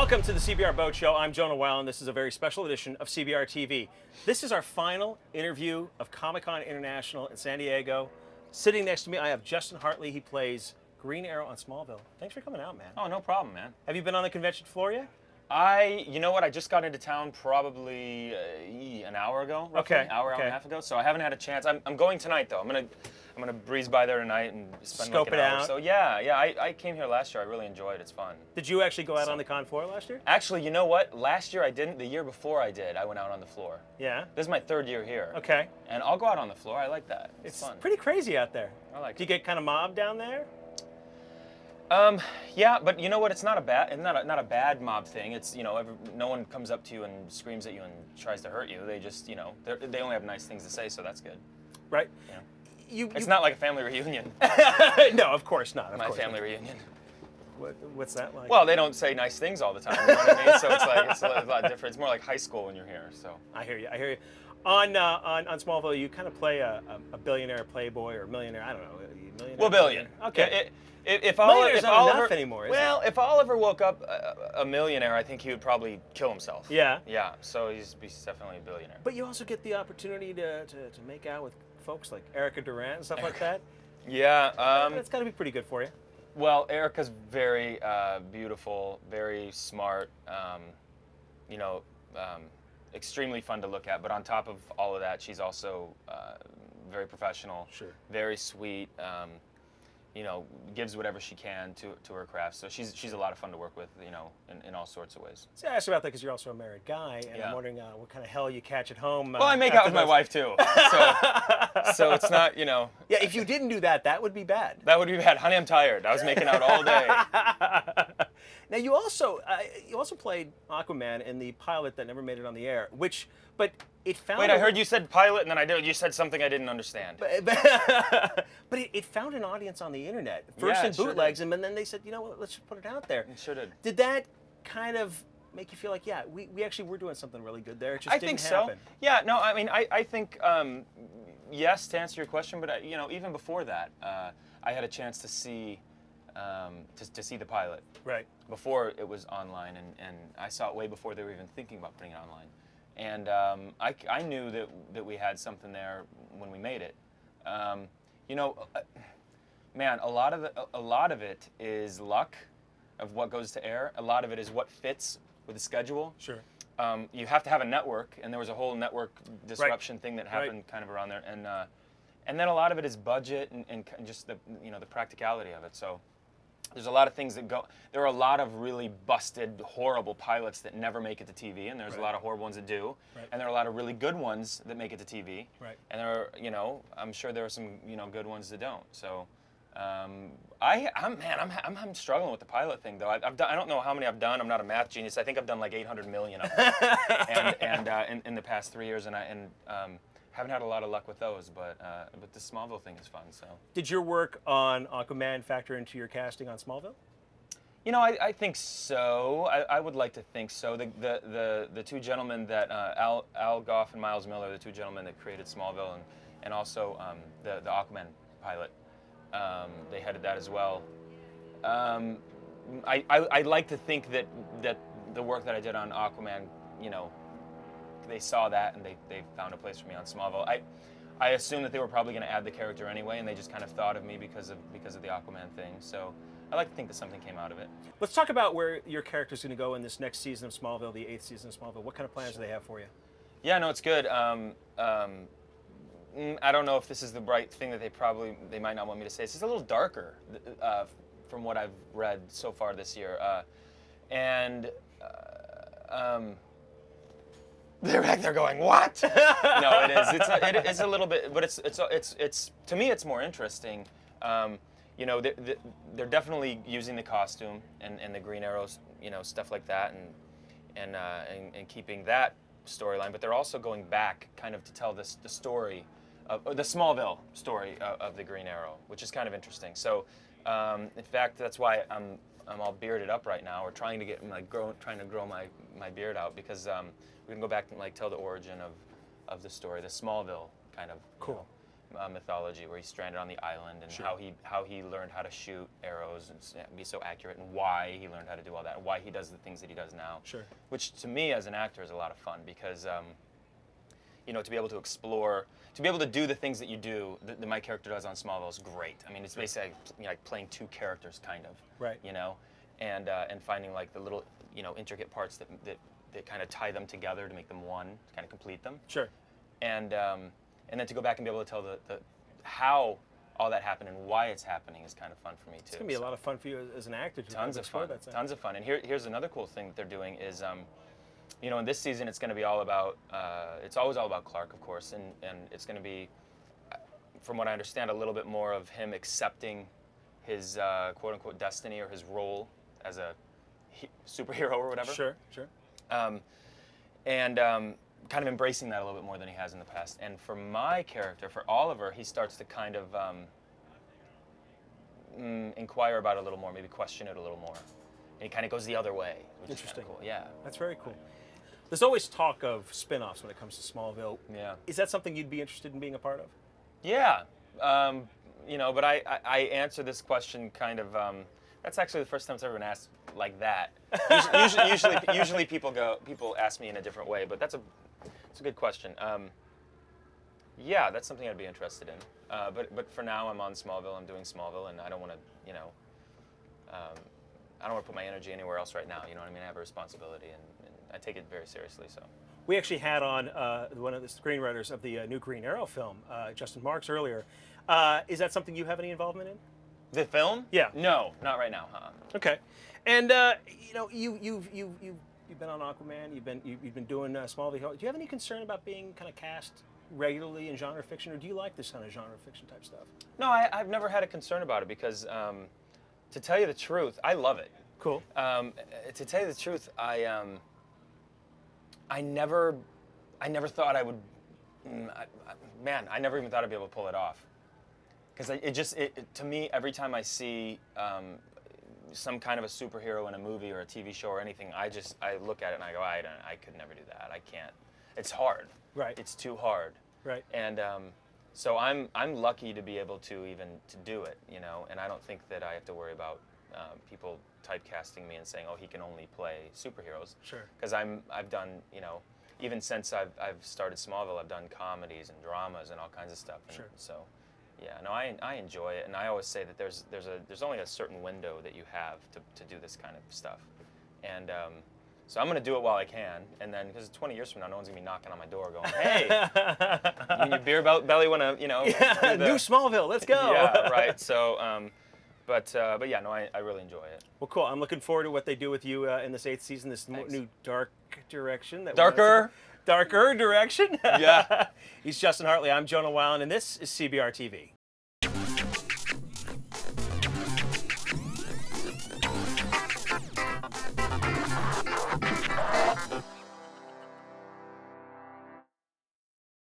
Welcome to the CBR Boat Show. I'm Jonah Weil, and this is a very special edition of CBR TV. This is our final interview of Comic-Con International in San Diego. Sitting next to me, I have Justin Hartley. He plays Green Arrow on Smallville. Thanks for coming out, man. Oh, no problem, man. Have you been on the convention floor yet? You know what? I just got into town probably an hour ago, roughly. Okay. Hour and a half ago. So I haven't had a chance. I'm going tonight, though. I'm gonna breeze by there tonight and spend Scope like an it hour. out. So yeah. I came here last year. I really enjoyed it. It's fun. Did you actually go out on the con floor last year? Actually, you know what? Last year I didn't. The year before I did. I went out on the floor. Yeah. This is my third year here. Okay. And I'll go out on the floor. I like that. It's fun. Pretty crazy out there. I like Do you it. get kind of mobbed down there? Yeah, but you know what? It's not a bad mob thing. It's, no one comes up to you and screams at you and tries to hurt you. They just, they only have nice things to say, so that's good. Right. Yeah. It's not like a family reunion. No, of course not. My family reunion. What's that like? Well, they don't say nice things all the time. You know what I mean? So it's a lot different. It's more like high school when you're here. So. I hear you. On Smallville, you kind of play a billionaire playboy or millionaire. I don't know. Millionaire. Well, billion. Okay. If Millionaire's not Oliver enough anymore, is well, it? if Oliver woke up a millionaire, I think he would probably kill himself. Yeah. Yeah. So he's definitely a billionaire. But you also get the opportunity to make out with folks like Erica Durant and stuff like that. Yeah. That's got to be pretty good for you. Well, Erica's very beautiful, very smart, extremely fun to look at. But on top of all of that, she's also very professional, Sure. very sweet, gives whatever she can to her craft. So she's a lot of fun to work with, in all sorts of ways. See, I asked about that because you're also a married guy, and Yeah. I'm wondering what kind of hell you catch at home. Well, I make out with my wife, too. So it's not, Yeah, if you didn't do that, that would be bad. That would be bad. Honey, I'm tired. I was making out all day. Now, you also played Aquaman in the pilot that never made it on the air, but it found... Wait, I heard you said pilot, and then you said something I didn't understand. But it found an audience on the internet, first Yeah, in it sure bootlegs, did. and then they said, you know what, let's just put it out there. It sure did. Did that kind of make you feel like, yeah, we actually were doing something really good there? It just I didn't think so. happen. Yeah, no, I mean, I think, yes, to answer your question, but, even before that, I had a chance to see the pilot. Right. Before it was online, and I saw it way before they were even thinking about putting it online. And I knew that we had something there when we made it. Man, a lot of it is luck of what goes to air. A lot of it is what fits with the schedule. Sure. You have to have a network, and there was a whole network disruption thing that happened Right. kind of around there, and then a lot of it is budget and just the practicality of it. So there's a lot of things that go. There are a lot of really busted, horrible pilots that never make it to TV, and there's Right. a lot of horrible ones that do, Right. and there are a lot of really good ones that make it to TV. Right. And there are, I'm sure there are some, good ones that don't. So. I'm struggling with the pilot thing though. I've done, I don't know how many I've done. I'm not a math genius. I think I've done like 800 million of them, and in the past 3 years, and haven't had a lot of luck with those. But the Smallville thing is fun. So. Did your work on Aquaman factor into your casting on Smallville? I think so. I would like to think so. The two gentlemen that Al Goff and Miles Miller, the two gentlemen that created Smallville, and also the Aquaman pilot. They headed that as well. I like to think that the work that I did on Aquaman, they saw that and they found a place for me on Smallville. I assume that they were probably going to add the character anyway, and they just kind of thought of me because of the Aquaman thing. So I like to think that something came out of it. Let's talk about where your character's going to go in this next season of Smallville, the 8th season of Smallville. What kind of plans do they have for you? Yeah, no, it's good. I don't know if this is the right thing that they might not want me to say. It's just a little darker from what I've read so far this year, they're back there going, what? No, it is. It is a little bit, but it's to me it's more interesting. They're definitely using the costume and the Green Arrows, stuff like that, and keeping that storyline, but they're also going back kind of to tell the story. The Smallville story of the Green Arrow, which is kind of interesting. So, in fact, that's why I'm all bearded up right now, or trying to grow my beard out, because we can go back and tell the origin of the story, the Smallville kind of mythology, where he's stranded on the island, and Sure. how he learned how to shoot arrows and be so accurate, and why he learned how to do all that, and why he does the things that he does now. Sure. Which to me as an actor is a lot of fun because to be able to explore, to be able to do the things that you do, that my character does on Smallville is great. I mean, it's basically like playing two characters, kind of. Right. And finding like the little, intricate parts that kind of tie them together to make them one, to kind of complete them. Sure. And then to go back and be able to tell the how all that happened and why it's happening is kind of fun for me too. It's gonna be a lot of fun for you as an actor. Tons of fun. Tons of fun. And here's another cool thing that they're doing is, in this season it's going to be all about. It's always all about Clark, of course, and it's going to be, from what I understand, a little bit more of him accepting his quote unquote destiny or his role as a superhero or whatever. Sure. Sure. And kind of embracing that a little bit more than he has in the past. And for my character, for Oliver, he starts to kind of inquire about it a little more, maybe question it a little more. And he kind of goes the other way, which is kind of cool. Yeah. That's very cool. There's always talk of spin-offs when it comes to Smallville. Yeah. Is that something you'd be interested in being a part of? Yeah. But I answer this question kind of. That's actually the first time it's ever been asked like that. Usually people ask me in a different way, but it's a good question. Yeah, that's something I'd be interested in. But for now, I'm on Smallville. I'm doing Smallville, and I don't want to, I don't want to put my energy anywhere else right now. You know what I mean? I have a responsibility, and I take it very seriously. So. We actually had on one of the screenwriters of the new Green Arrow film, Justin Marks, earlier. Is that something you have any involvement in? The film? Yeah. No, not right now. Okay, and you've been on Aquaman. You've been doing Smallville. Do you have any concern about being kind of cast regularly in genre fiction, or do you like this kind of genre fiction type stuff? No, I've never had a concern about it because, to tell you the truth, I love it. Cool. To tell you the truth, I never thought I would. I never even thought I'd be able to pull it off. Because to me, every time I see some kind of a superhero in a movie or a TV show or anything, I look at it and I go, I could never do that. I can't. It's hard. Right. It's too hard. Right. And so I'm lucky to be able to do it, and I don't think that I have to worry about people typecasting me and saying, oh, he can only play superheroes. Sure. Because I've done, even since I've started Smallville, I've done comedies and dramas and all kinds of stuff. And Sure. So, yeah, no, I enjoy it, and I always say that there's only a certain window that you have to do this kind of stuff, and so I'm going to do it while I can, and then because 20 years from now, no one's going to be knocking on my door going, hey, your beer belly want to, Yeah, new Smallville, let's go. Yeah, right. So, but yeah, no, I really enjoy it. Well, cool. I'm looking forward to what they do with you in this 8th season, this new dark direction. Darker direction. Yeah. He's Justin Hartley. I'm Jonah Weiland, and this is CBR TV.